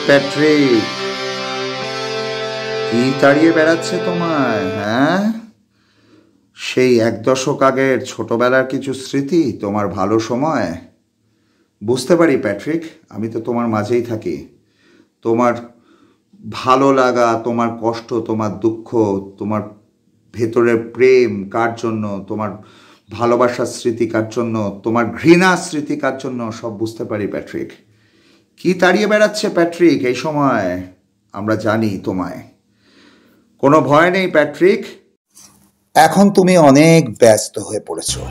Patrick, কি তাড়িয়ে বেড়াচ্ছে তোমায়? হ্যাঁ, সেই 1 দশক আগের ছোটবেলার কিছু স্মৃতি, তোমার ভালো সময়। বুঝতে পারি প্যাট্রিক, আমি তো তোমার মাঝেই থাকি। তোমার ভালো লাগা, তোমার কষ্ট, তোমার দুঃখ, তোমার ভেতরের প্রেম কার জন্য, তোমার ভালোবাসার স্মৃতি কার জন্য, তোমার ঘৃণা স্মৃতি কার জন্য, সব বুঝতে পারি প্যাট্রিক। কি তাড়িয়ে বেড়াচ্ছে প্যাট্রিক এই সময়? আমরা জানি তোমায়। কোনো ভয় নেই প্যাট্রিক, এখন তুমি অনেক ব্যস্ত হয়ে পড়েছো।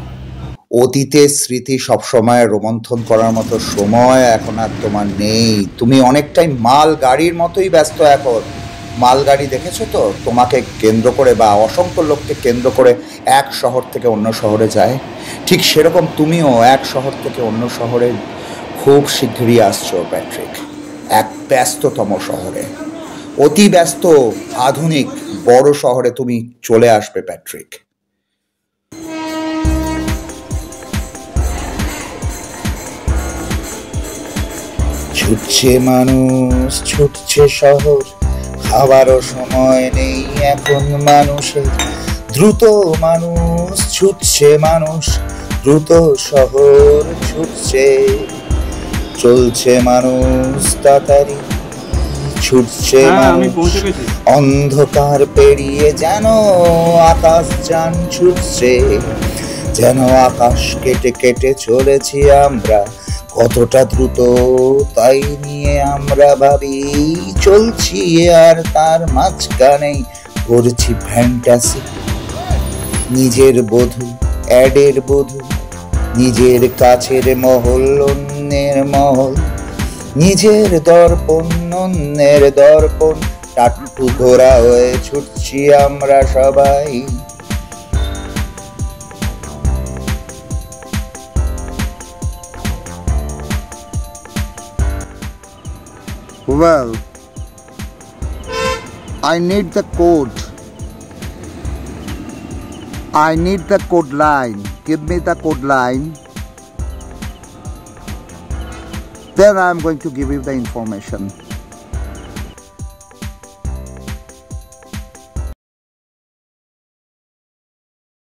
অতীতের স্মৃতি সবসময় রোমন্থন করার মতো সময় এখন আর তোমার নেই। তুমি অনেকটাই মাল গাড়ির মতোই ব্যস্ত এখন। মাল গাড়ি দেখেছো তো, তোমাকে কেন্দ্র করে বা অসংখ্য লোককে কেন্দ্র করে এক শহর থেকে অন্য শহরে যায়। ঠিক সেরকম তুমিও এক শহর থেকে অন্য শহরে খুব শীঘ্রই আসছো প্যাট্রিক, এক ব্যস্ততম শহরে, অতি ব্যস্ত আধুনিক বড় শহরে তুমি চলে আসবে প্যাট্রিক। ছুটছে মানুষ, ছুটছে শহর, খাবারও সময় নেই এখন মানুষের। দ্রুত মানুষ ছুটছে, মানুষ দ্রুত শহর ছুটছে। চলছে মানুষ তাড়াতাড়ি, ছুটছে মানুষ অন্ধকার পেরিয়ে, যেন আকাশ যান ছুটছে, যেন আকাশ কেটে কেটে চলেছি আমরা। কতটা দ্রুত তাই নিয়ে আমরা ভাবি, চলছি আর তার মাঝখানেই করছি ফ্যান্টাসি। নিজের বধূ, অ্যাডের বধূ, নিজের কাছের মহল অন্যের মহল, নিজের দর্পণ অন্যের দর্পণ, টাট্টু ঘোরা হয়ে ছুটছি আমরা সবাই। Well, I need the code. I need the code line. Give me the code line. Then I'm going to give you the information.